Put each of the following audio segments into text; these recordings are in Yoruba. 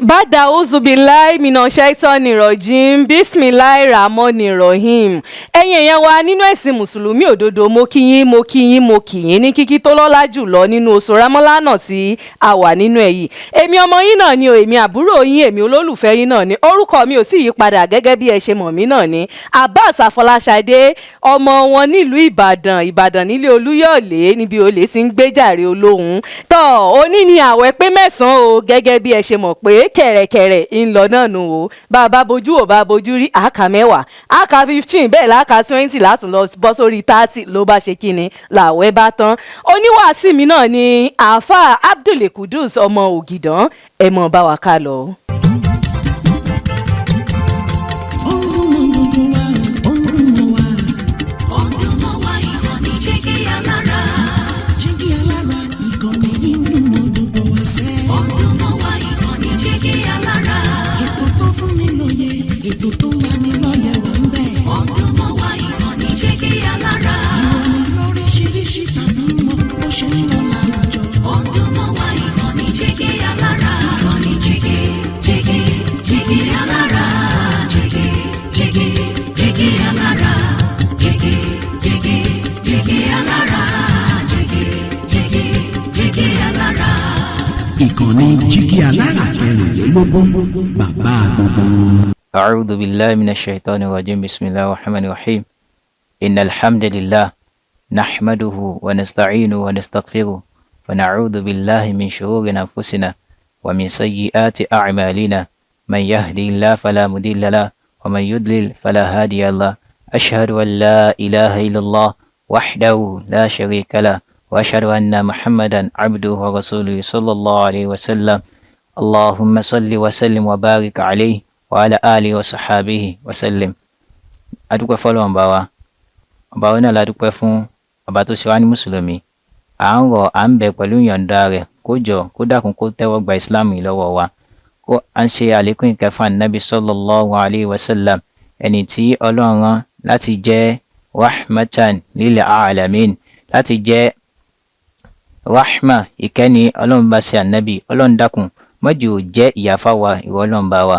Bada uzubilai minash-shaytani rajim bismillahir rahmanir rahim. Ẹ̀yin èèyàn wa nínú ẹ̀sìn mùsùlùmí òdodo mo kí yín ní kíkí tó lọ́lá jùlọ nínú oṣù Ramalana tí a wà nínú ẹ̀ yìí. Èmi ọmọ yín náà ni o, èmi àbúrò yín, èmi olólùfẹ́ yín náà ni. Orúkọ mi ò sì yí padà gẹ́gẹ́ bí ẹ ṣe mọ̀ mí náà ni. Abbas Afọláṣadé, ọmọ wọn nílùú Ìbàdàn nílé Olúyọ̀lé níbi olè ti ń gbéjàre olóhùn. Òní ni àwẹ̀ pé 9 o gẹ́gẹ́ bí ẹ ṣe mọ̀ pé kẹ̀rẹ̀kẹ̀rẹ̀ ń lọ náà nù o. Bàbá bojú ò bá bojú rí àkà 10, àkà 15, bẹ́ẹ̀ láka 20 láti lọ bọ́ sórí 30 ló bá ṣe kíni làwẹ̀ bá tán. Oníwàásí mi náà ni àáfà Abdul Kudus ọmọ Ògìdán, ẹ mọ̀ bá wa ká lọ. ìkànnì Jígí Alára kẹrìnlélógún bàbá gbogbo. أعوذ بالله من الشيطان الرجيم بسم الله الرحمن الرحيم إن الحمد لله نحمده ونستعينه ونستغفره ونعوذ بالله من شرور أنفسنا ومن سيئات أعمالنا من يهدي الله فلا مضل له ومن يضلل فلا هادي له أشهد أن لا إله إلا الله وحده لا شريك له وأشهد أن محمدا عبده ورسوله صلى الله عليه وسلم اللهم صل وسلم وبارك عليه وعلى آله وصحابه وسلم. adúpẹ́ fọ́lọ́run ọba wa náà la dúpẹ́ fún ọba tó ṣe wá ní mùsùlùmí. À ń rọ̀ à ń bẹ̀ pẹ̀lú ìyọ̀ǹda rẹ̀ kó jọ kó dákun kó tẹ́wọ́ gba ìsìláàmù yìí lọ́wọ́ wa, kó à ń ṣe àlékún ìkẹfà nàbí sallallahu alayhi wa sallam, ẹni tí Ọlọ́run rán láti jẹ́ rahmatan lil alamin, láti jẹ́ rahma ìkẹ́ni. Ọlọ́run bá ṣe ànábì, Ọlọ́run dákun mọ́jì ò jẹ́ ìyàfà wa ìwọ Ọlọ́run bá wa.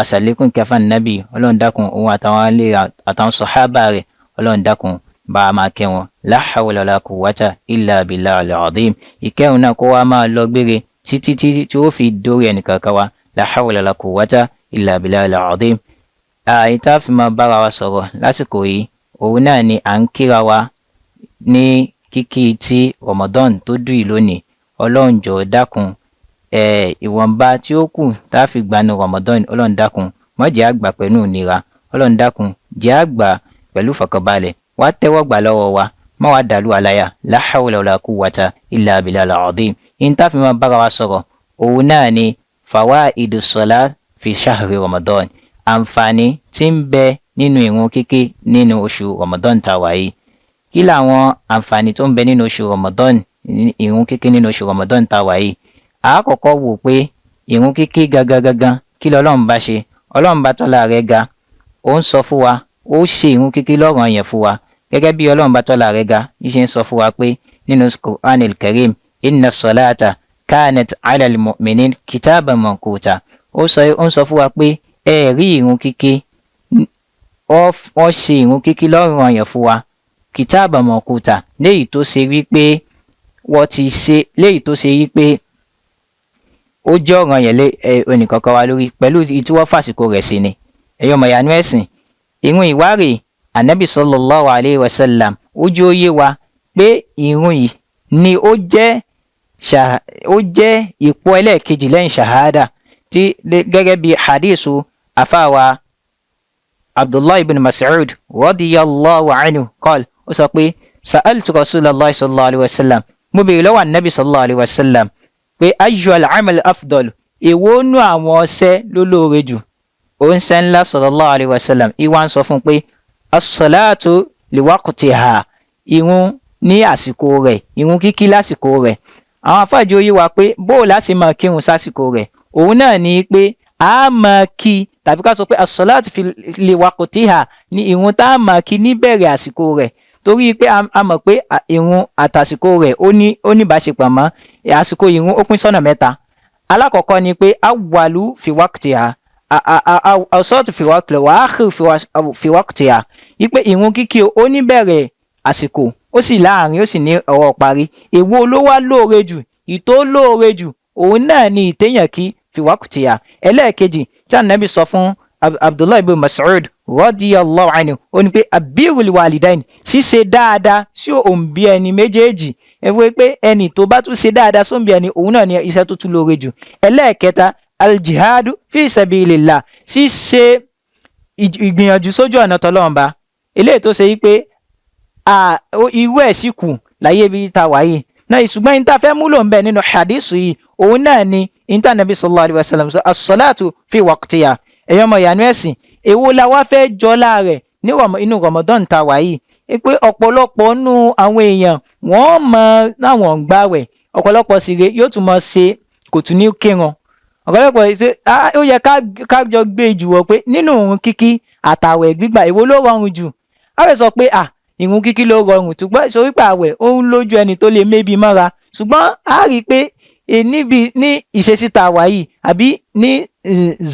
Àṣàlékún kẹfà nàbì, Ọlọ́run dákun òun àtàwọn alẹ́ àtàwọn sọ̀hábà rẹ̀, Ọlọ́run dákun bá a máa kẹ́ wọn. La hawla wala quwwata illa billahil azim. Ìkẹ́hùn náà kó wá máa lọ gbére títí tí ó fi dórí ẹnìkankan wa. La hawla wala quwwata illa billahil azim. Ìta fi máa bára wa sọ̀rọ̀ lásìkò yìí òun náà ni à ń kíra wa ní kíkí tí Ramadan tó dùn yìí lónìí. Ọlọ́run jọ̀ọ́ dákun ìwọ̀nba tí ó kù tá a fi gbanu Ramadan, Ọlọ́run dákun má jẹ́ àgbà pẹ̀lú ìnira, Ọlọ́run dákun jẹ́ àgbà pẹ̀lú fọkànbalẹ̀, wá tẹ́wọ́ gbà lọ́wọ́ wa, má wá dàlú àláyà. La hawla wala quwwata illa billahil azim. In tá fi máa bára wa sọ̀rọ̀ òun náà ni fawaidus salat fi shahri Ramadan, àǹfààní tí ń bẹ nínú ìrun kíkí nínú oṣù Ramadan tá a wà yìí. Kí làwọn àǹfààní tó ń bẹ nínú oṣù Ramadan, ìrun kíkí nínú oṣù Ramadan tá a wà yìí? A kọ́kọ́ wò pé ìrun kíkí gangan kí lọ́lọ́run bá ṣe. Ọlọ́run bá tọ́lá rẹ̀ ga, ó ń sọ fún wa, ó ṣe ìrun kíkí lọ́ranyàn fún wa, gẹ́gẹ́ bí Ọlọ́run bá tọ́lá rẹ̀ ga yìí ṣe ń sọ fún wa pé nínú Qur'anil Karim, inna salata kanat ala al-mu'minin kitaban mawquta. Ó ń sọ fún wa pé rí ìrun kíkí, ó ṣe ìrun kíkí lọ́ranyàn fún wa kitaban mawquta, léyìí tó ṣe wípé wọ́n ti ṣe, léyìí tó ṣe wípé ó jẹ́ ọ̀ràn yẹn lé ẹnìkankan wa lórí pẹ̀lú tí wọ́n fàsìkò rẹ̀ sí ni. Ẹ̀yọ́ mọ̀yánú ẹ̀sìn, ìrun ìwárè ànábì sallallahu alayhi wa sallam ó jẹ́ ó yé wa pé ìrun yìí ni ó jẹ́ ipò ẹlẹ́ẹ̀kejì lẹ́yìn ṣàhádà, tí gẹ́gẹ́ bí hadithu afáwa Abdullah ibn Mas'ud radiyallahu anhu qala, ó sọ pé sa'altu Rasulullah sallallahu alayhi wa sallam, mo béèrè lọ́wọ́ ànábì sallallahu alayhi wa sallam pé ayyul amal afdal, èwo nú àwọn ọṣẹ́ ló lóore jù? Ó ń ṣe ńlá sallallahu alayhi wa sallam ìwà ń sọ fún pé as-salatu li waqtiha, ìrun ní àsìkò rẹ̀, ìrun kíkí lásìkò rẹ̀. Àwọn afáàjì ó yé wa pé bóò láti máa kírun sásìkò rẹ̀, òun náà ni pé a máa kí, tàbí ká sọ pé as-salatu li waqtiha ní ìrun tá a máa kí níbẹ̀rẹ̀ àsìkò rẹ̀, torí pé a mọ̀ pé ìrun àtàsìkò rẹ̀ ó ní ìbáṣepọ̀ mọ́. Àsìkò ìrun ó pín sọ́nà mẹ́ta. alákọ̀ọ́kọ́ ni pé awwalu fi waqtiha awsatu fi waqtiha wa akhiru fi waqtiha wípé ìrun kíkí ó ní bẹ̀rẹ̀ àsìkò ó sì láàrin ó sì ní ọ̀rọ̀ parí. èwo ló wá lóore jù? ìtó lóore jù òun náà ni ìtéyàn kí fi waqtiha. ẹlẹ́ẹ̀kejì tí Ànábì sọ fún Abdullahi ibn Mas'ud radiyallahu anhu ó ní pé abirul walidain ṣíṣe dáadáa sí òǹbí ẹni méjèèjì. ẹ wọ́n pé ẹni tó bá tún ṣe dáadáa sóǹbí ẹni òun náà ni iṣẹ́ tó tún lóore jù. ẹlẹ́ẹ̀kẹta aljihadu fi sabilillah ṣíṣe ìgbìyànjú sójú ọ̀nà tọ́lọ́run eléyìí tó ṣe wípé irú ẹ̀ sì kù láyé bí ta wáyé náà. ṣùgbọ́n ní ta fẹ́ múlò ń bẹ nínú hadith yìí òun náà ni ìta Nabi sallallahu alaihi wasallam sọ as-salatu fi waqtiha. ẹ̀yọ́ ọmọ ìyanu ẹ̀sìn èwo la wá fẹ́ jọlá rẹ̀ ní inú Ramadan ta wáyé pé ọ̀pọ̀lọpọ̀ nú àwọn èèyàn wọ́n mọ láwọn ń gbààwẹ̀, ọ̀pọ̀lọpọ̀ sì rè yóò tún mọ ṣe kò tún ní kírun. ọ̀pọ̀lọpọ̀ ṣe ó yẹ ká jọ gbé jù wọ́ pé nínú òun kíkí àtàwẹ̀ gbígbà èwo ló rọrùn jù? a fẹ́ sọ pé ìrun kíkí ló rọrùn, ṣùgbọ́n ìṣòrí pé àwẹ̀ ó ń lójú ẹni tó lè mébi mọ́ra. ṣùgbọ́n a rí i pé ní ìṣesí ta wà yìí àbí ní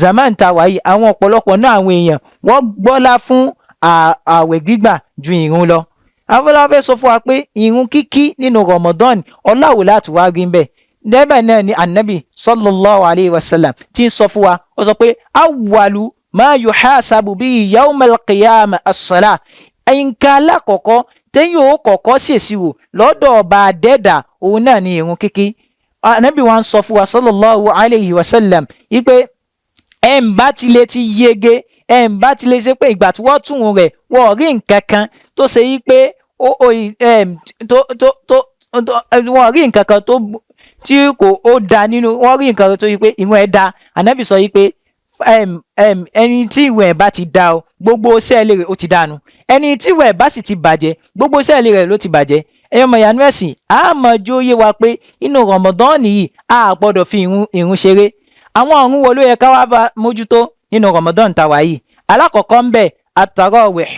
zaman ta wà yìí àwọn ọ̀pọ̀lọpọ̀ náà àwọn èèyàn wọ́n gbọ́lá fún àwẹ̀ gbígbà ju ìrun lọ. afọlá fẹ́ sọ fún wa pé ìrun kíkí nínú Ramadan ọláwò láti wá rí bẹ́ẹ̀. dẹ́bẹ̀ náà ni Ànábì sallallahu alayhi wa sallam ti ń sọ fún wa, ó sọ pé awwalu ma yuhasabu bihi yawmal qiyamah as-salah. nǹkan alákọ̀ọ́kọ́ téyìn ó kọ́kọ́ ṣèṣirò lọ́dọ̀ ọba adẹ́dà òun náà ni ìrun kíkí. Ànábì wa ń sọ fún wa sallallahu alayhi wa sallam wípé ẹ̀ ń bá tilẹ̀ ti yege ẹ̀ ń bá tilẹ̀ ṣe pé ìgbà tí wọ́n tún un rẹ̀ wọ́n rí nǹkan kan tó ṣe yí pé wọ́n rí nǹkan kan tí ó da nínú, wọ́n rí nǹkan kan tó yí pé ìwọ̀n ẹ̀ da. Ànábì sọ yí pé ẹni tí ìwọ̀n ẹ̀ bá ti da o gbogbo sẹ́ẹ̀lì rẹ̀ ó ti dànù. ẹni tí ìwọ̀n ẹ̀ bá sì ti bàjẹ́ gbogbo sẹ́ẹ̀lì rẹ̀ ló ti bàjẹ́. ẹyọ mọ̀ ìyanu ẹ̀sìn àmọ́jú yé wa pé inú Ramadan yìí a gbọ́dọ̀ fi ìrun ṣeré. àwọn ọ̀run wo ló yẹ ká wá bá mójútó nínú Ramadan tàwa yìí? alákọ̀ọ́kọ́ ń bẹ at-tarawih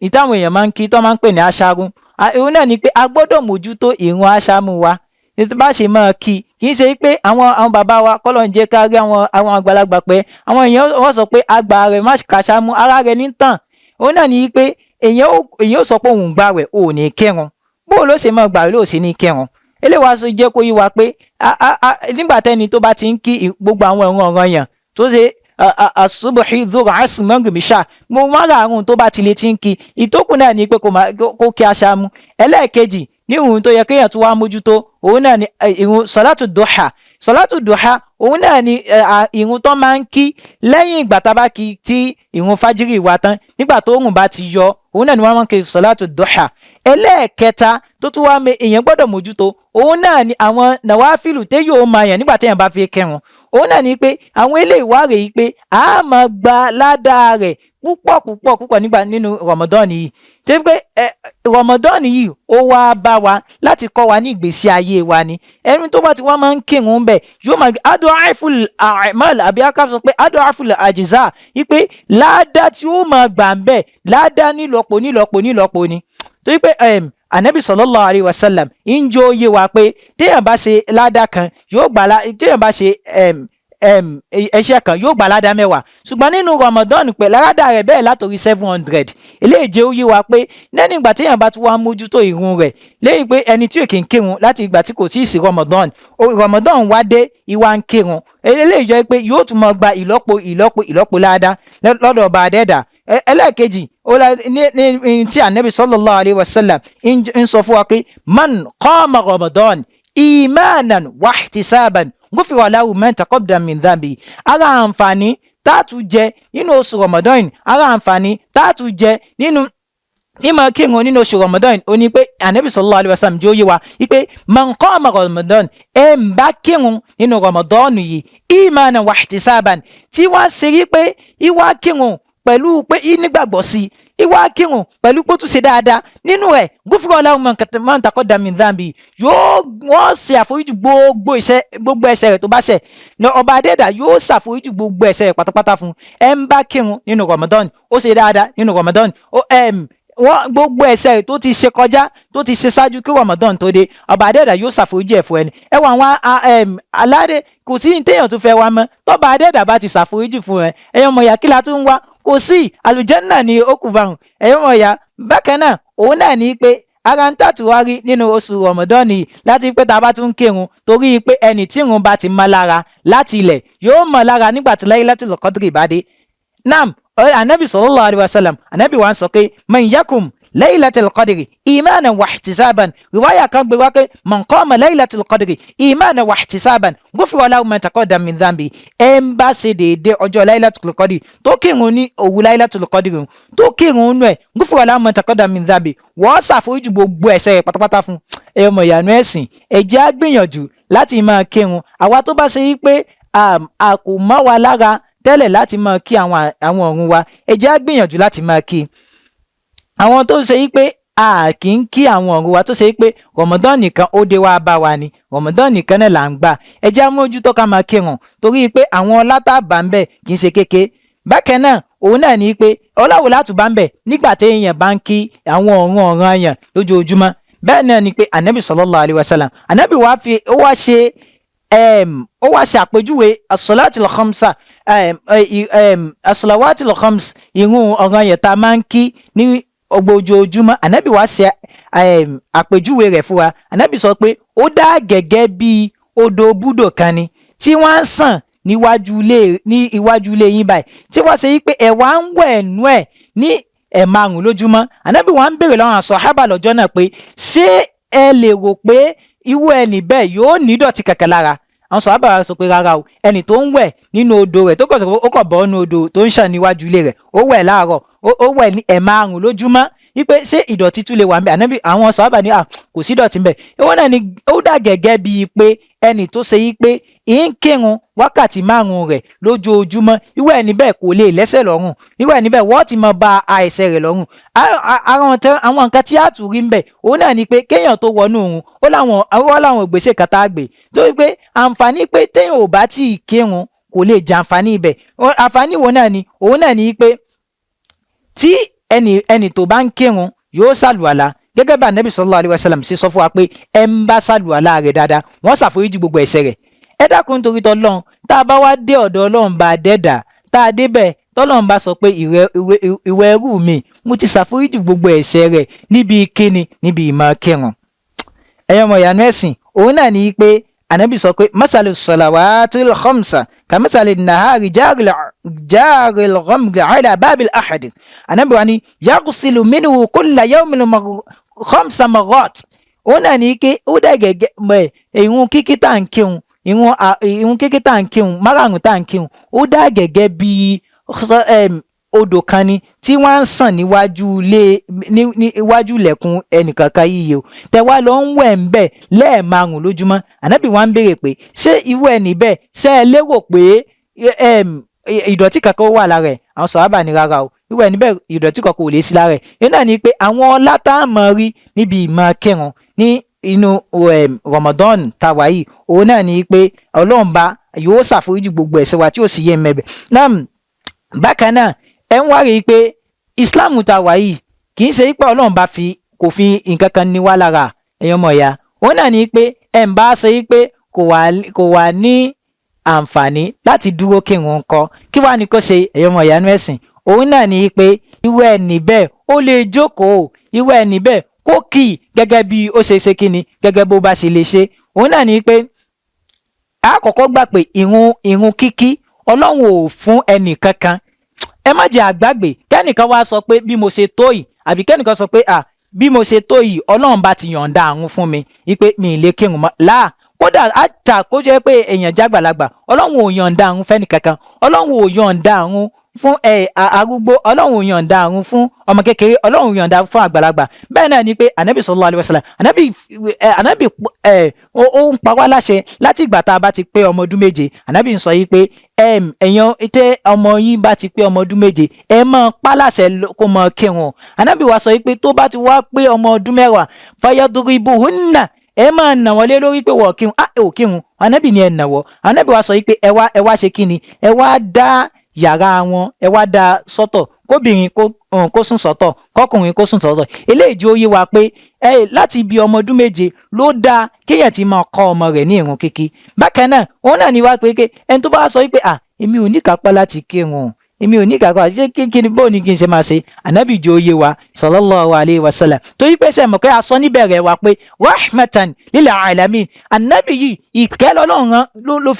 ìtàwọn èèyàn máa ń kí tó máa ń pè ní aṣáárún. ìrun náà ni pé a gbọ́dọ̀ mójútó ìrun aṣáárún wa nítorí bá ṣe máa kí í ṣe pé àwọn bàbá wa kọ́lọ̀ ń jẹ́ ká rí àwọn àgbàlagbà pé àwọn èèyàn wọ́n sọ pé àgbà rẹ̀ má kàṣámú ara rẹ̀ ní tàn. òun náà ni pé èèyàn ó sọ pé òun gbààwẹ̀ ò ní kírun, bóò ló ṣe máa gbààwẹ̀ ló sì ní kírun. eléyìí wá jẹ́ kó yí wa pé nígbà tẹ́ni tó bá ti ń kí gbogbo àwọn ẹ̀rọ ọ̀ranyàn tó ṣe asubuhi dhuhr asr maghrib isha mo máa ra àrùn tó bá ti lè ti ń kí ìtókù náà ni pé kó kí aṣáámú. ẹlẹ́ẹ̀kejì ní ìrun tó yẹ kéèyàn tó wá mójútó òun náà ni ìrun salatu duha òun náà ni ìrun tó máa ń kí lẹ́yìn ìgbà tá a bá kí tí ìrun fájírì wá tán nígbà tó òrùn bá ti yọ òun náà ni wọ́n máa ń kí salatu duha. ẹlẹ́ẹ̀kẹta tó tún wá èèyàn gbọ́dọ̀ mójútó òun náà ni àwọn nàwáfílù tẹ́ yóò máa yàn nígbà téèyàn bá fi kẹrùn. òun náà ni pé àwọn eléyìí wá rèé pé a máa gba ládàá rẹ̀ púpọ̀ nígbà nínú Ramadan yìí. tó pé Ramadan yìí ó wá bá wa láti kọ́ wa ní ìgbésí ayé wa ni. ẹni tó bá ti wá máa ń kírun bẹ̀ yóò máa adọ́àfùl àmàl àbí aká sọ pé adọ́àfùl àjìzá wípé ládàá tí ó máa gbà ń bẹ̀ ládàá nílọ́pọ̀ ni. tó pé Ànábì sallallahu alayhi wa sallam ń jẹ́ òye wa pé téèyàn bá ṣe ládàá kan yóò gbà téèyàn bá ṣe ẹ̀ṣẹ̀ kan yóò gbà ládàá 10. ṣùgbọ́n nínú Ramadan pẹ̀lú ládàá rẹ̀ bẹ́ẹ̀ látòrí 700. eléyìí jẹ́ òye wa pé lẹ́yìn ìgbà téèyàn bá tún wá mójútó ìrun rẹ̀ lẹ́yìn pé ẹni tí ò kì í kírun láti ìgbà tí kò tí ì sí Ramadan wá dé ìwà ń kírun. eléyìí jẹ́ pé yóò tún máa gba ìlọ́po ládàá lọ́dọ̀ ọba adẹ́dà. ẹlẹ́ẹ̀kejì ní tí Ànábì sallallahu alayhi wa sallam ń sọ fún wa pé man qama Ramadan imanan wa ihtisaban ghufira lahu ma taqaddama min dhanbi. ara àǹfààní táàtù jẹ nínú oṣù Ramadan, ara àǹfààní táàtù jẹ nínú mímọ kírun nínú oṣù Ramadan ó ní pé Ànábì sallallahu alayhi wa sallam jẹ́ òye wa wípé man qama Ramadan ẹ̀ ń bá kírun nínú Ramadan yìí imanan wa ihtisaban tí wọ́n ṣe rí pé ìwà kírun pẹ̀lú pé nígbàgbọ́ sí ìwà kírun pẹ̀lú pé ó tún ṣe dáadáa nínú ẹ̀ ghufira lahu ma taqaddama min dhanbi wọ́n ṣe àforíjì gbogbo ẹ̀ṣẹ̀ rẹ̀ tó bá ṣẹ̀ ọba adẹ́dà yóò ṣàforíjì gbogbo ẹ̀ṣẹ̀ rẹ̀ pátápátá fún ẹ̀ ń bá kírun nínú Ramadan ó ṣe dáadáa nínú Ramadan wọ́n gbogbo ẹ̀ṣẹ̀ rẹ̀ tó ti ṣe kọjá tó ti ṣe ṣáájú kí Ramadan tó dé ọba adẹ́dà yóò ṣàforíjì ẹ̀ fún ẹni. ẹ wọ àwọn aládé kò sí ní téèyàn tó fẹ́ wá mọ́ tọ́ba adẹ́dà bá ti ṣàforíjì fún ẹ ẹ̀yọ́ ọmọ ìyá kí la tún ń wá kò sí àlùjánnà ni ó kù báwọn ẹ̀yọ́ ọmọ ìyá. bákan náà òun náà ní pé ara ń tàtúwárí nínú oṣù Ramadan yìí láti pé tá a bá tún kírun torí pé ẹni tí irun bá ti mọ́ lára láti ilẹ̀ yóò mọ́ lára nígbà tí Laylatul Qadri bá dé. Nam anabi sallallahu alayhi wa sallam anabi wa sọ pé man yakum Laylatul Qadri imanan wa ihtisaban riwaya kan gbé wá pé man qama Laylatul Qadri imanan wa ihtisaban ghufira lahu ma taqaddama min dhanbi ẹ̀ ń bá ṣe déédéé ọjọ́ Laylatul Qadri tó kírun ní òwú Laylatul Qadri tó kírun nù ẹ̀ ghufira lahu ma taqaddama min dhanbi wọ́n ṣàforíjì gbogbo ẹ̀ṣẹ̀ rẹ̀ pátápátá fún ẹ̀ ọmọ ìyanu ẹ̀sìn ẹ jẹ́ á gbìyànjú láti máa kírun àwa tó bá ṣe yí pé a kò mọ́ wa lára tẹ́lẹ̀ láti máa kí àwọn ọ̀run wa ẹ jẹ́ á gbìyànjú láti máa kí àwọn tó ṣe yí pé a kì í kí àwọn ọ̀run wa tó ṣe yí pé Ramadan nìkan ó dé wá bá wa ni Ramadan nìkan náà là ń gbà ẹ jẹ́ á mójútó ká máa kírun torí pé àwọn ọlátàbà ń bẹ kì í ṣe kéke. bákan náà òun náà ní pé ọláwo látùbá ń bẹ nígbà tí èèyàn bá ń kí àwọn ọ̀ràn èèyàn lójoojúmọ́ bẹ́ẹ̀ náà ni pé anabi sallallahu alayhi wa sallam anabi ó wá ṣe àpèjúwe as-salatul khamsa as-salawatul khams ìrun ọ̀ràn yẹn tá a máa ń kí ní ojoojúmọ́ anabi wá ṣe àpèjúwe rẹ̀ fún wa anabi sọ pé ó dá gẹ́gẹ́ bí odò búdò kan ni tí wọ́n ń sàn ní iwájú ilé yín báyìí tí wọ́n ṣe yí pé ẹ̀ wá ń wẹ̀ ẹ̀nú ẹ̀ ní ẹ̀ẹ̀márùn lójúmọ́ anabi wa ń béèrè lọ́wọ́ àwọn sàhábà lọ́jọ́ náà pé ṣé ẹ lè rò pé irú ẹni bẹ́ẹ̀ yóò ní ìdọ̀tí kẹ̀kẹ́ lára àwọn sàhábà sọ pé rárá o ẹni tó ń wẹ̀ nínú odò rẹ̀ tó kọ̀ sọ pé ó kọ̀ bọ́ nínú odò tó ń ṣàn níwájú ilé rẹ̀ ó wẹ̀ láàárọ̀ ó wẹ̀ ní ẹ̀ẹ̀márùn lójúmọ́ wípé ṣé ìdọ̀tí tún lè wà ń bẹ̀ anabi àwọn sàhábà ní kò sí ìdọ̀tí ń bẹ̀ ìwọ náà ni ó dà gẹ́gẹ́ bíi pé ẹni tó ṣe yí pé ń kírun wákàtí márùn rẹ̀ lójoojúmọ́ irú ẹni bẹ́ẹ̀ kò lè lẹ́sẹ̀ lọ́rùn irú ẹni bẹ́ẹ̀ wọ́n ti mọ ba àìsẹ̀ rẹ̀ lọ́rùn. àwọn nǹkan tí a tún rí ń bẹ̀ òun náà ni pé kéèyàn tó wọnú òun ó láwọn ìgbésẹ̀ kan tá a gbé torí pé àǹfààní pé téèyàn ò bá tí ì kírun kò lè jẹ àǹfààní ibẹ̀ àǹfààní wo náà ni òun náà ni pé tí ẹni tó bá ń kírun yóò ṣàlùwàlá gẹ́gẹ́ bá anabi sallallahu alayhi wa sallam ṣe sọ fún wa pé ẹ ń bá ṣàlùwàlá rẹ̀ dáadáa wọ́n ṣàforíjì gbogbo ẹ̀ṣẹ̀ rẹ̀ ẹ dákun nítorí tọ́lọ́run tá a bá wá dé ọ̀dọ̀ Ọlọ́run bá dẹ́dà tá a débẹ̀ tọ́lọ́run bá sọ pé ìwọ ẹrú mi mo ti ṣàforíjì gbogbo ẹ̀ṣẹ̀ rẹ̀ níbi kíni níbi ìmọ̀ kírun. ẹ̀yọ́ ọmọ ìyanu ẹ̀sìn òun náà ní pé anabi sọ pé masalu salawatil khamsa kamisali nahari jaril ghamri ala babil ahad anabi wa ni yaghsilu minhu kulla yawmin khamsa marrat òun náà ní pé ó dà gẹ́gẹ́ ìrun kíkí tá à ń kírun ìrun kíkí tá à ń kírun márààrún tá à ń kírun ó dà gẹ́gẹ́ bí odò kan ni tí wọ́n ń sàn níwájú ilẹ̀kùn ẹnìkankan yíyẹ o tẹ wá lọ ń wẹ̀ ń bẹ̀ lẹ́ẹ̀márùn lójúmọ́ ànábì wa ń béèrè pé ṣé irú ẹni bẹ́ẹ̀ ṣé ẹ lérò pé ìdọ̀tí kankan wà lára ẹ̀ àwọn sàhábà ní rárá o irú ẹni bẹ́ẹ̀ ìdọ̀tí kankan ò lè sí lára ẹ̀ yẹn náà ni pé àwọn ọlá tá a mọ̀ rí níbi ìmọ̀ kírun ní inú Ramadan tàwa yìí òun náà ni pé Ọlọ́run bá yóò ṣàforíjì gbogbo ẹ̀ṣẹ̀ wa tí ó sì yé mẹ́bẹ̀ náà bákan náà ẹ ń wá rí i pé Islam ta wà yìí kì í ṣe pé Ọlọ́run bá kò fi nǹkan kan ní wá lára ẹ̀yin ọmọ ìyá òun náà ní pé ẹ̀ ń bá ṣe pé kò wà ní àǹfààní láti dúró kírun kọ kí wàá ní kó ṣe ẹ̀yin ọmọ ìyá nú ẹ̀sìn òun náà ní pé irú ẹni bẹ́ẹ̀ ó lè jókòó irú ẹni bẹ́ẹ̀ kó kì í gẹ́gẹ́ bí ó ṣe kíni gẹ́gẹ́ bó bá ṣe lè ṣe òun náà ní pé àkọ́kọ́ gbà pé ìrun kíkí Ọlọ́run ò fún ẹnì kankan ẹ má jẹ́ àgbàgbé kẹ́nìkan wá sọ pé bí mo ṣe tó yìí àbí kẹ́nìkan sọ pé bí mo ṣe tó yìí Ọlọ́run bá ti yọ̀ǹda àrùn fún mi wípé mi ì lè kírun mọ́ láà kódà àtà kó jẹ́ pé èèyàn jágbàlagbà Ọlọ́run ò yọ̀ǹda àrùn fẹ́ni kankan Ọlọ́run ò yọ̀ǹda àrùn fún arúgbó Ọlọ́run ò yọ̀ǹda àrùn fún ọmọ kékeré Ọlọ́run ò yọ̀ǹda fún àgbàlagbà bẹ́ẹ̀ náà ni pé anabi sallallahu alaihi wasallam anabi ó ń pa wá láṣẹ láti ìgbà tá a bá ti pé ọmọ ọdún méje anabi ń sọ yìí pé èèyàn tẹ ọmọ yín bá ti pé ọmọ ọdún méje ẹ máa pa láṣẹ kó máa kírun anabi wa sọ yìí pé tó bá ti wá pé ọmọ ọdún mẹ́wàá fayadribuhunna ẹ máa nà wọ́n lé lórí pé wọ́n kírun ò kírun anabi ni ẹ nà wọ́ anabi wa sọ yìí pé ẹ wá ṣe kíni ẹ wá dá yàrá wọn ẹ wá dá sọ́tọ̀ kóbìnrin kó sùn sọ́tọ̀ kọkùnrin kó sùn sọ́tọ̀ eléyìí jẹ́ ó yé wa pé láti ibi ọmọ ọdún méje ló dáa kéèyàn ti máa kọ́ ọmọ rẹ̀ ní ìrun kíkí bákan náà òun náà ni wá pé ẹni tó bá sọ wípé èmi ò ní kápá láti kírun èmi ò ní kápá ṣé kí ni bó ni kí n ṣe máa ṣe ànábì jẹ́ ó yé wa sallallahu alayhi wa sallam torí pé sẹ́mo pé a sọ níbẹ̀rẹ̀ wa pé rahmatan lil alamin ànábì yìí ìkẹ́ lọ́lọ́run ló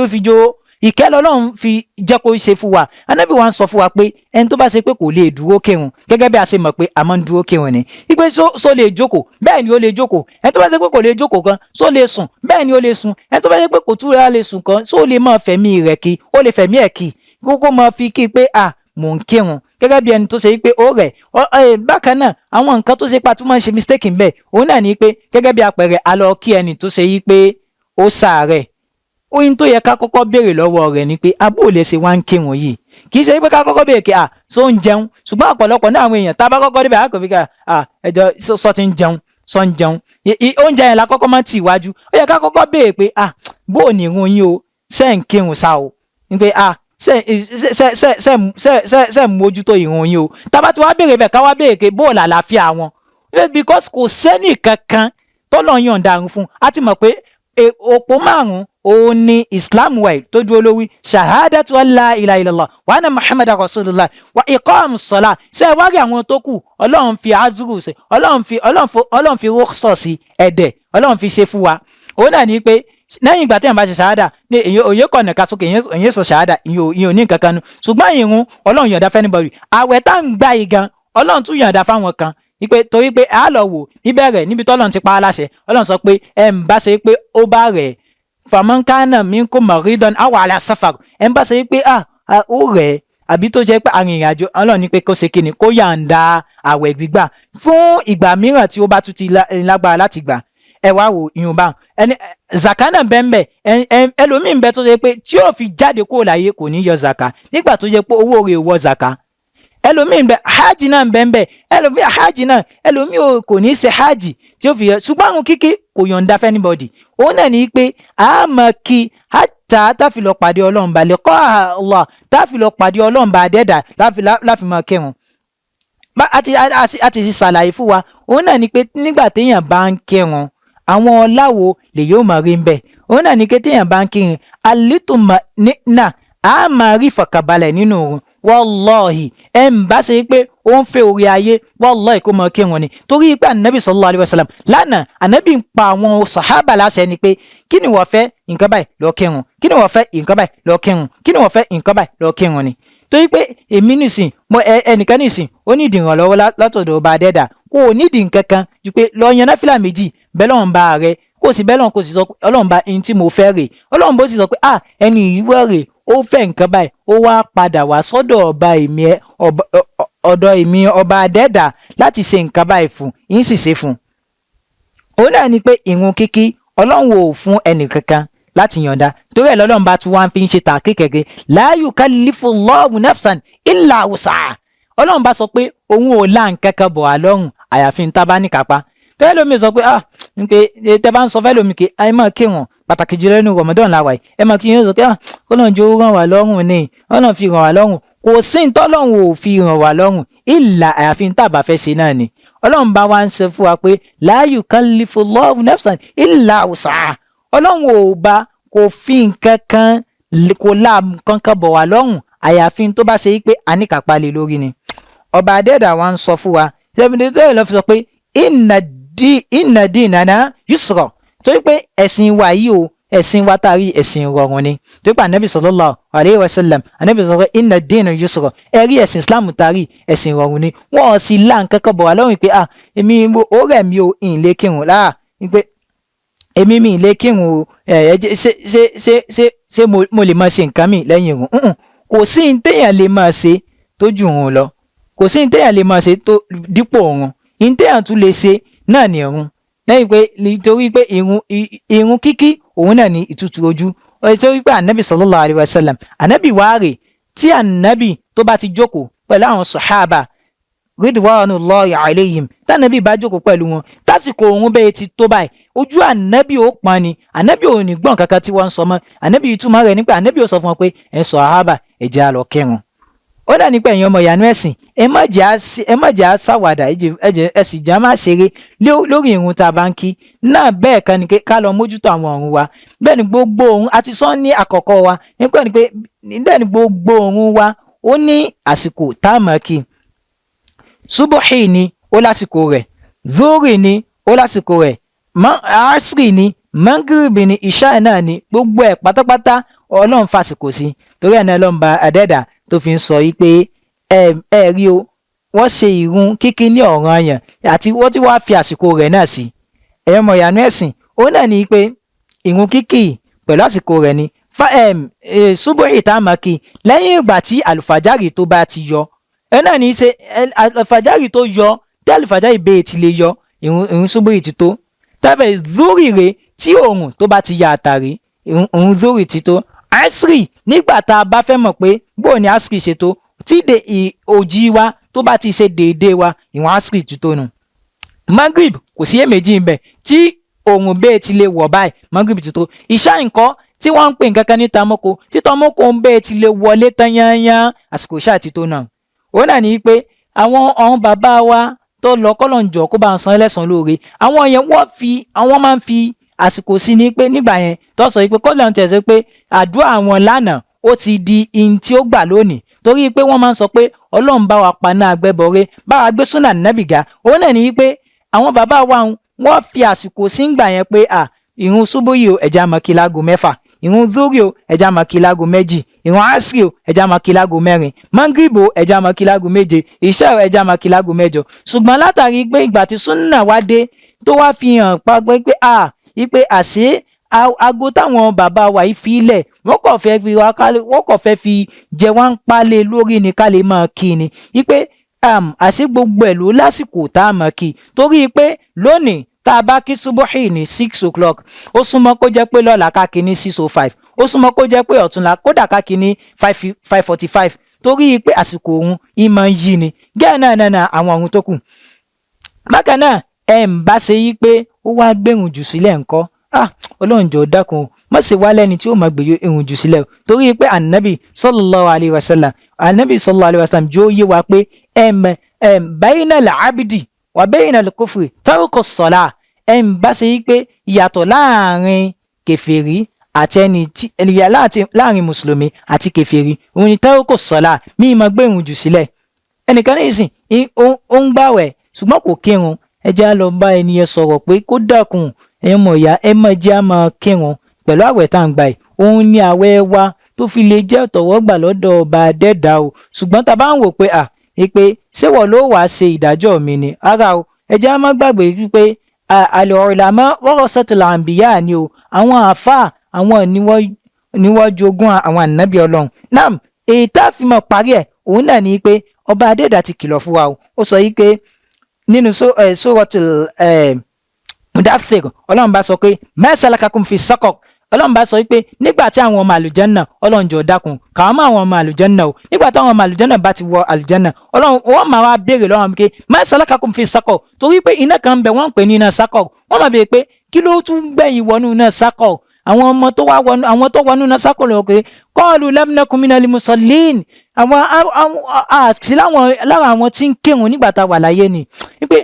fi jó ìkẹ́ lọ́lọ́run fi jẹ́ kó ṣe fún wa anábì wa ń sọ fún wa pé ẹni tó bá ṣe pé kò lè dúró kírun gẹ́gẹ́ bí a ṣe mọ̀ pé a máa ń dúró kírun ni wípé só lè jókòó bẹ́ẹ̀ ni ó lè jókòó ẹni tó bá ṣe pé kò lè jókòó kan só lè sùn bẹ́ẹ̀ ni ó lè sùn ẹni tó bá ṣe pé kò túra lè sùn kan só lè máa fẹ̀mí rẹ̀ kí ó lè fẹ̀mí ẹ̀ kí kókó máa fi kí pé mò ń kírun gẹ́gẹ́ bí ẹni tó ṣe pé ó rẹ̀ bákan náà àwọn nǹkan tó ṣe pé a tún máa ń ṣe mistake ń bẹ̀ òun náà ni pé gẹ́gẹ́ bí àpẹẹrẹ a lọ kí ẹni tó ṣe pé ó ṣàárẹ̀ oyin tó yẹ ká kọ́kọ́ béèrè lọ́wọ́ rẹ̀ ni pé abó lè ṣe wá ń kírun yìí kì í ṣe pé ká kọ́kọ́ béèrè pé so ń jẹun ṣùgbọ́n ọ̀pọ̀lọpọ̀ náà àwọn èèyàn tá a bá kọ́kọ́ débẹ̀ àkọ́fí ká ẹjọ́ sọ ti ń jẹun sọ ń jẹun oúnjẹ yẹn la kọ́kọ́ máa ń tì iwájú ó yẹ ká kọ́kọ́ béèrè pé bó ní irun yín o ṣe ń kírun sá o ní pé ṣe ń mójútó irun yín o tá a bá ti wá béèrè bẹ́ẹ̀ ká wá béèrè pé bó làlàáfíà wọn because kò sẹ́nì kankan tọ́lọ́ yọ̀ǹda àrùn fún a ti mọ̀ pé òpó márùn-ún òun ni islam wa tó dúró lórí shahadatu alla ilaha illallah wa anna muhammadan rasulullah wa iqamus salah ṣe wá rí àwọn tó kù ọlọ́run fi azuru ṣe ọlọ́run fi rọ́ṣọ̀ sí ẹ̀dẹ̀ ọlọ́run fi ṣe fún wa òun náà ní pé lẹ́yìn ìgbà tí èèyàn bá ṣe ṣahada ní òye kọ̀ọ̀nà ká sókè èèyàn sọ ṣahada ìyẹn ò ní nǹkan kan nu ṣùgbọ́n ìrun ọlọ́run yọ̀ǹda fẹ́ anybody àwẹ̀ tá ń gbà yìí gan ọlọ́run tún yọ̀ǹda fáwọn kan torí pé a lọ wò níbẹ̀rẹ̀ níbi tọ́lọ́run ti pa á láṣẹ ọlọ́run sọ pé ẹ̀ ń bá ṣe pé ó bá rẹ̀ famankana minkum maridan aw ala safar ẹ̀ ń bá ṣe pé ó rẹ̀ àbí tó jẹ́ pé arìnrìn àjò ọlọ́run ní pé kó ṣe kíni kó yàǹda àwẹ̀ gbígbà fún ìgbà mìíràn tí ó bá tún ti lágbára láti gbà ẹ wá wò ìyúnbá ẹni zaka náà bẹ́ẹ̀ ẹlòmíín bẹ́ẹ̀ tó jẹ́ pé tí yóò fi jáde kúrò láyé kò ní yọ zaka nígbà tó jẹ́ pé owó rẹ̀ wọ zaka ẹlòmíín bẹ hajj náà bẹ́ẹ̀ ẹlòmíín hajj náà ẹlòmíín kò ní ṣe hajj tí ó fi yẹ ṣùgbọ́n àwọn kíkí kò yọ̀ǹda fẹ́ anybody òun náà ní pé a máa kí hátà táfi lọ pàdé ọlọ́run bá lè kọ́ Allah táfi lọ pàdé ọlọ́run bá dẹ́dà láfi máa kírun àti ṣàlàyé fún wa òun náà ní pé nígbà téèyàn bá ń kírun àwọn ọláwo lè yóò máa rí ń bẹ̀ òun náà ní pé téèyàn bá ń kírun alítùmọ̀ náà a máa rí ìfọ̀kànbalẹ̀ nínú òun wallahi ẹ ń bá ṣe pé ó ń fẹ́ orí ayé wallahi kó mọ kírun ni torí pé ànábì sallallahu alaihi wasallam lánàá ànábì ń pa àwọn sàhábà láṣẹ ni pé kí ni wọ́n fẹ́ nǹkan báyìí lọ kírun kí ni wọ́n fẹ́ nǹkan báyìí lọ kírun kí ni wọ́n fẹ́ nǹkan báyìí lọ kírun ni torí pé èmi nìsín mo ẹnìkan nìsín ó ní ìdìrànlọ́wọ́ látọ̀dọ̀ ọba adẹ́dà kò nídìí nǹkan kan ju pé lọ yan náfìlà méjì bẹ́ẹ̀ lọ́n bá rẹ kò sí bẹ́ẹ̀ lọ́n kò sì sọ pé ọlọ́run bá ẹni tí mo fẹ́ rè ọlọ́run bó sì sọ pé ẹni ìwọ́ rè ó fẹ́ nǹkan báyìí ó wá padà wá sọ́dọ̀ ọ̀dọ̀ èmi ọba adẹ́dà láti ṣe nǹkan báyìí fún yín sì ṣe fún òun náà ni pé ìrun kíkí ọlọ́run ò fún ẹnì kankan láti yọ̀ǹda torí ẹ̀ lọ́lọ́run bá tún wá ń fi ń ṣe tà kékeré la yukallifullahu nafsan illa wus'aha ọlọ́run bá sọ pé òun ò lá nǹkan kan bọ̀ wá lọ́rùn àyàfi ń tá bá ní kápá tẹ́lẹ̀ lómi sọ pé ń pé tẹ́ bá ń sọ fẹ́ lómi kí ẹ máa kírun pàtàkì jùlọ nínú Ramadan láwa yìí ẹ máa kí yín sọ pé Ọlọ́run jọ̀ọ́ ràn wá lọ́rùn ni Ọlọ́run fi ràn wá lọ́rùn kò sí ní tọ́lọ́run ò fi ràn wá lọ́rùn ìlà àyàfi ń tàbá fẹ́ ṣe náà ni Ọlọ́run bá wá ń ṣe fún wa pé la yukallifullahu nafsan illa wus'aha Ọlọ́run ò bá kò fi nǹkan kan kò lá nǹkan kan bọ̀ wá lọ́rùn àyàfi tó bá ṣe pé àníkàpá lè lórí ni ọba adẹ́dà wa ń sọ fún wa ṣẹ́bìnrin lọ́ fi sọ pé inna dinana yusra torí pé ẹ̀sìn wa yìí o ẹ̀sìn wa tàrí ẹ̀sìn rọrùn ni torí pé anabi sallallahu alayhi wa sallam anabi sọ pé inna dina yusra ẹ̀rí ẹ̀sìn islam tàrí ẹ̀sìn rọrùn ni wọ́n sì lá nǹkan kan bọ̀ wá lọ́rùn pé èmi ó rẹ̀ mi ò ìn lè kírun láà pé èmi mi lè kírun o ṣé mo lè máa ṣe nǹkan mi lẹ́yìn ìrun kò sí ní téèyàn lè máa ṣe tó jù òun lọ kò sí ní téèyàn lè máa ṣe tó dípò òun ní téèyàn tún lè ṣe náà ní ìrun lẹ́yìn pé nítorí pé ìrun kíkí òun náà ní ìtutù ojú nítorí pé ànábì sallallahu alaihi wasallam ànábì wáàrè tí ànábì tó bá ti jókòó pẹ̀lú àwọn sàhábà ridwanullahi alaihim tànábì bá jókòó pẹ̀lú wọn tásìkò òun bẹ́ẹ̀ ti tó báyìí ojú ànábì ó pọn ni ànábì ò ní gbọ́n kankan tí wọ́n ń sọ mọ́ ànábì ìtumọ̀ rẹ̀ nípa ànábì ó sọ fún wọn pé ẹ̀ sàhábà ẹ jẹ́ á lọ kírun. Ó dà ní pé ẹ̀yin ọmọ ìyanu ẹ̀sìn ẹ má jẹ́ á ṣàwàdà ẹ sì já má ṣeré lórí ìrun tá a bá ń kí náà. Bẹ́ẹ̀ kan ni ká lọ mójútó àwọn ọ̀run wa. Bẹ́ẹ̀ ni gbogbo òun àti sọ ní àkọ́kọ́ wa nípa ni pé bẹ́ẹ̀ ni gbogbo òun wa ó ní àsìkò tá a máa kí. Subuhi ni ó lásìkò rẹ̀, Zuhri ni ó lásìkò rẹ̀, Asri ni, Magribi ni, Isha náà ni, gbogbo ẹ̀ pátápátá Ọlọ́run fàsìkò sí. Torí ẹ̀ náà Ọlọ́run bá adẹ́dà tó fi ń sọ yìí pé ẹ rí o, wọ́n ṣe ìrun kíkí ní ọ̀ranyàn àti wọ́n ti wá fi àsìkò rẹ̀ náà sí. Ẹ̀yọ́ ọmọ ìyanu ẹ̀sìn ó náà ní pé ìrun kíkí pẹ̀lú àsìkò rẹ̀ ni. Subuhi tá a máa kí lẹ́yìn ìgbà tí àlùfàjárì tó bá ti yọ. Ẹ náà ní í ṣe àlùfàjárì tó yọ tí àlùfàjárì bẹ́ẹ̀ ti lè yọ ìrun Subuhi ti tó. Tàbí Zuhri rè tí òòrùn tó bá ti ya àtàrí ìrun Zuhri ti tó. Asri nígbà tá a bá fẹ́ mọ̀ pé bóò ni Asri ṣe tó tí òjì wa tó bá ti ṣe déédéé wa ìrun Asri ti tó nù. Maghrib kò sí èméjì ń bẹ tí òòrùn bẹ́ẹ̀ ti lè wọ̀ báyìí Maghrib ti tó. Ìṣá nǹkan tí wọ́n ń pè nǹkan kan ní tamoko tí tamoko ń bẹ́ẹ̀ ti lè wọlé tán yányán àsìkò ìṣá ti tó náà. Òun náà ní pé àwọn bàbá wa tó lọ kọ́lọ̀njọ́ kó bá ń san ẹlẹ́sàn lóore àwọn yẹn àwọn máa ń fi àsìkò sí ni pé nígbà yẹn tó sọ pé kọ́lọ̀ ń tẹ̀sí pé àdúrà àwọn lánàá ó ti di in tí ó gbà lónìí torí pé wọ́n máa ń sọ pé Ọlọ́run bá wa paná agbẹ́bọ̀rẹ́ bá wa gbé súnà nábìgá. Òun náà ní pé àwọn bàbá wa wọ́n fi àsìkò sí ń gbà yẹn pé ìrun Subuhi o ẹ̀já máa kí láago 6, ìrun Zuhri o ẹ̀já máa kí láago 2, ìrun Asri o ẹ̀já máa kí láago 4, Maghrib o ẹ̀já máa kí láago 7, Isha o ẹ̀já máa kí láago 8. Ṣùgbọ́n látàrí pé ìgbà tí súnà wá dé tó wá fi hàn pa pé ipe àṣé aago táwọn bàbá wa yìí fi ilẹ̀ wọ́n kàn fẹ́ fi jẹ wá ń palẹ̀ lórí ni ká lè máa kí ni ipe àṣé gbogbo ẹ̀ ló lásìkò tá a máa kí torí pé lónìí tá a bá kí Subuhi ní 6 o'clock ó súnmọ́ kó jẹ́ pé lọ́la ká kí ní 6:05 ó súnmọ́ kó jẹ́ pé ọ̀túnla kódà ká kí ní 5:45 torí pé àsìkò òun ìmọ̀ yí ni gẹ́ẹ̀ náà àwọn ohun tó kù. Bákan náà bá ṣe yí pé ó wá gbẹ̀rùn jù sílẹ̀ ńkọ́ Ọlọ́run jọ̀ọ́ dákun má ṣe wá lẹ́ni tí ó máa gbèrò irun jù sílẹ̀ torí pé Ànábì sallallahu alayhi wa sallam jẹ́ ó yé wa pé bayna al-abdi wa bayna al-kufri tarku as-salah bá ṣe yí pé ìyàtọ̀ láàrin kèfèrí àti láàrin mùsùlùmí àti kèfèrí òun ni tarku as-salah mí máa gbẹ̀rùn jù sílẹ̀. Ẹnìkan ní ìsìn ó ń gbàwẹ̀ ṣùgbọ́n kò kírun ẹ jẹ́ á lọ bá ẹnìyẹn sọ̀rọ̀ pé kó dákun ẹ mọ̀ ìyá ẹ mọ̀ jẹ́ á máa kírun pẹ̀lú àwẹ̀ tá à ń gbà yìí òun ni àwẹ̀ wa tó fi lè jẹ́ ọ̀tọ̀wọ́gbà lọ́dọ̀ ọba adẹ́dà o ṣùgbọ́n tá a bá ń wò pé pé ṣé wọ́n ló wàá ṣe ìdájọ́ mi ni ara o ẹ jẹ́ á má gbàgbé wípé al-ulama warasatul anbiya ni o àwọn àáfàá àwọn ni wọ́n jogún àwọn ànábì Ọlọ́run náà èyí tá a fi mọ̀ parí ẹ̀ òun náà ni pé ọba adẹ́dà ti kìlọ̀ fún wa o ó sọ yìí pé nínú suratul Mudaththir Ọlọ́run bá sọ pé ma salakakum fi saqar Ọlọ́run bá sọ pé nígbà tí àwọn ọmọ àlùjánnà Ọlọ́run jọ̀ọ́ dákun kàwọn mọ́ àwọn ọmọ àlùjánnà o nígbà tí àwọn ọmọ àlùjánnà bá ti wọ àlùjánnà Ọlọ́run wọ́n máa wá béèrè lọ́wọ́ pé ma salakakum fi saqar torí pé iná kan ń bẹ wọ́n ń pè ní iná saqar wọ́n máa béèrè pé kí ló tún gbẹ̀yìn wọnú iná saqar àwọn ọmọ tó wọnú iná saqar lọ pé qalu lam naku minal musallin àwọn àti lára àwọn tí ń kírun nígbà tá a wà láyé ni pé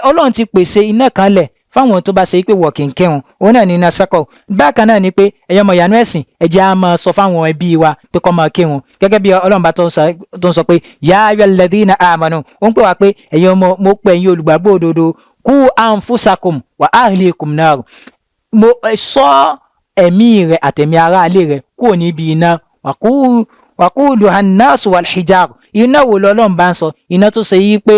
Ọlọ́run ti pèsè iná kan lẹ̀ fáwọn tó bá ṣe pé wọ̀ kì í kírun òun náà ní iná saqar bákan náà ni pé ẹ̀yọ́ ọmọ ìyanu ẹ̀sìn ẹ̀jẹ̀ á máa sọ fáwọn ẹbí wa pé kó máa kírun gẹ́gẹ́ bí Ọlọ́run bá tó ń sọ pé ya ayyuhal ladhina amanu ó ń pè wá pé ẹ̀yin ọmọ mo pè ẹ̀yin olùgbàgbọ́ òdodo qu anfusakum wa ahlikum nar mo sọ ẹ̀mí rẹ̀ àtẹ̀mí aráalé rẹ̀ kúrò níbi iná waquduha an-nasu wal hijar iná wo lọ́lọ́run bá ń sọ iná tó ṣe yí pé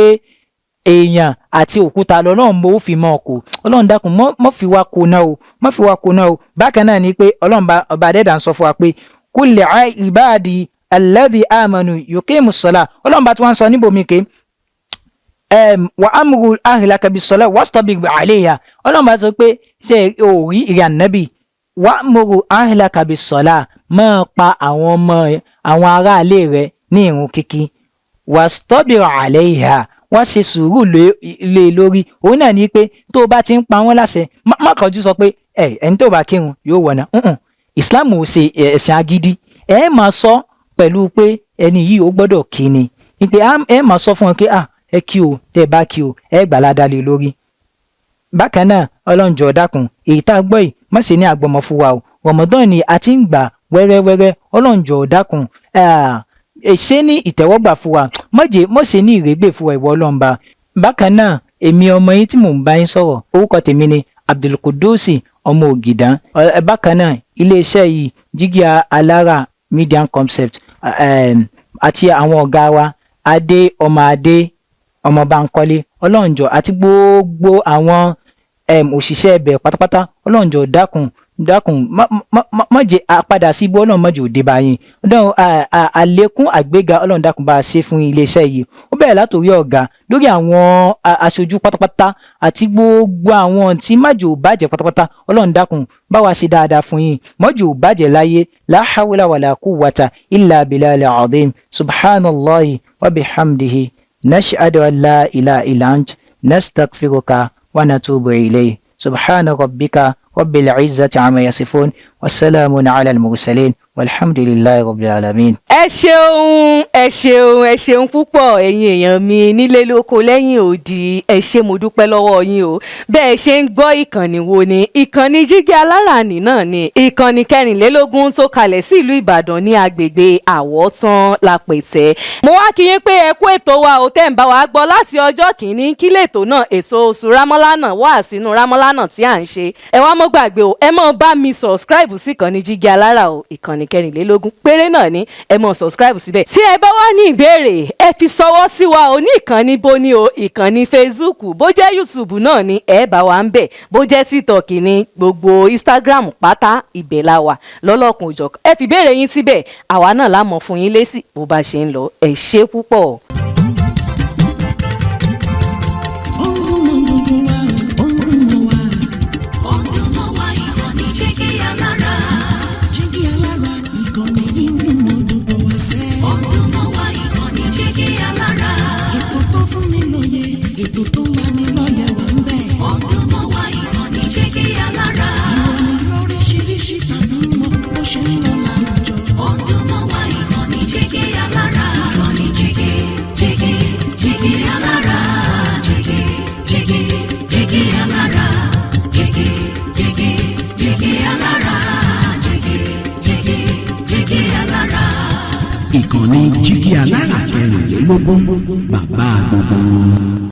èèyàn àti òkúta lọ́lọ́run mo fi mọ́ ọkọ̀ Ọlọ́run dákun mọ́ fi wá kó náà o mọ́ fi wá kó náà o bákan náà ni pé Ọlọ́run ọba adẹ́dà ń sọ fún wa pé kulli ibadi alladhi amanu yuqimus salah Ọlọ́run bá tí wọ́n ń sọ níbòmí ké wa amru ahlaka bis salah wastabir alayha Ọlọ́run bá sọ pé ṣe òrí ìrìn ànábì wa amru ahlaka bis salah máa pa àwọn aráalé rẹ̀ ní ìrun kíkí wastabir alayha wọ́n ṣe sùúrù lé lórí òun náà ní pé tó bá ti ń pa wọ́n láṣẹ má kọjú sọ pé ẹni tó bá kírun yóò wọ̀nà Islam ò ṣe ẹ̀sìn agídí máa sọ pẹ̀lú pé ẹni yìí ó gbọ́dọ̀ kí ni pé ẹ máa sọ fún wọn pé ẹ kí o tẹ́ bá kí o ẹ gbà ládàá lé lórí. bákan náà Ọlọ́run jọ̀ọ́ dákun èyí tá a gbọ́ yìí má ṣe ní àgbọ̀mọ̀ fún wa o Ramadan ni a ti ń gbà wẹ́rẹ́wẹ́rẹ́ Ọlọ́run jọ̀ọ́ dákun ṣe ní ìtẹ́wọ́gbà fún wa má ṣe ní ìrégbè fún wa ìwọ Ọlọ́run bá. bákan náà èmi ọmọ yín tí mò ń bá yín sọ̀rọ̀ orúkọ tèmi ni Abdulkudusi ọmọ Ògìdán. bákan náà iléeṣẹ́ yìí Jígí Alára Media Concept àti àwọn ọ̀gá wa Adé ọmọ Bánkọ́lé Ọlọ́run jọ̀ọ́ àti gbogbo àwọn òṣìṣẹ́ ẹbẹ̀ pátápátá Ọlọ́run jọ̀ọ́ dákun má jẹ́ àpadà sí ibú Ọlọ́run má jẹ́ òde báyìí àlékún àgbéga Ọlọ́run dákun bá a ṣe fún iléeṣẹ́ yìí ó bẹ̀rẹ̀ látòrí ọ̀gá lórí àwọn aṣojú pátápátá àti gbogbo àwọn tí má jẹ́ ò bàjẹ́ pátápátá Ọlọ́run dákun bá wa ṣe dáadáa fún yín má jẹ́ ò bàjẹ́ láyé la hawla wala quwwata illa billahi al-azim subhanallahi wa bihamdihi nashhadu an la ilaha illa ant nastaghfiruka wa natubu ilayh subhana rabbika rabbil izzati amma yasifun wassalamun ala al-mursalin walhamdulillahi rabbil alamin. ẹ ṣeun púpọ̀ ẹ̀yin èèyàn mi nílé lóko lẹ́yìn odi ẹ ṣé mo dúpẹ́ lọ́wọ́ yín o bẹ́ẹ̀ ṣe ń gbọ́ ìkànnì wo ni ìkànnì Jígí Alára náà ni ìkànnì 24 tó kalẹ̀ sí ìlú Ìbàdàn ní agbègbè Àwọ̀tán Lápẹ̀tẹ̀. mo wá kí yín pé ẹ kú ètò wa ò tẹ́ ń bá wa gbọ́ láti ọjọ́ kìíní kí lètò náà èso oṣù Rámọ́lánà wà sínú Rámọ́lánà tí à ń ṣe ẹ wá mọ́ gbàgbé o ẹ mọ́ bá mi subscribe sí ìkànnì Jígí Alára o ìkànnì 24 péré náà ni ẹ mọ́ subscribe síbẹ̀. tí ẹ bá wá ní ìbéèrè ẹ fi ṣọwọ́ sí wa o ní ìkànnì bóní o ìkànnì Facebook bó jẹ́ YouTube náà ni ẹ bá wa ń bẹ̀ bó jẹ́ TikTok ní gbogbo Instagram pátá ibẹ̀ la wà lọ́lọ́kùn òjọ̀kan ẹ fi béèrè yín síbẹ̀ àwa náà la mọ̀ fún yín lésì bó bá ṣe ń lọ ẹ ṣé púpọ̀. ètò tó máa ní lọ́yẹ̀ wà ń bẹ̀. ọdún mọ́ wá ìkànnì Jígí Alára. ìròyìn lóríṣiríṣi tàbí mọ́ bó ṣe ń lọ láwùjọ. ọdún mọ́ wá ìkànnì Jígí Alára. ìkànnì Jígí Alára. Jígí Alára. Jígí Alára. Jígí Alára. ìkànnì Jígí Alára 24 bàbá gbogbo.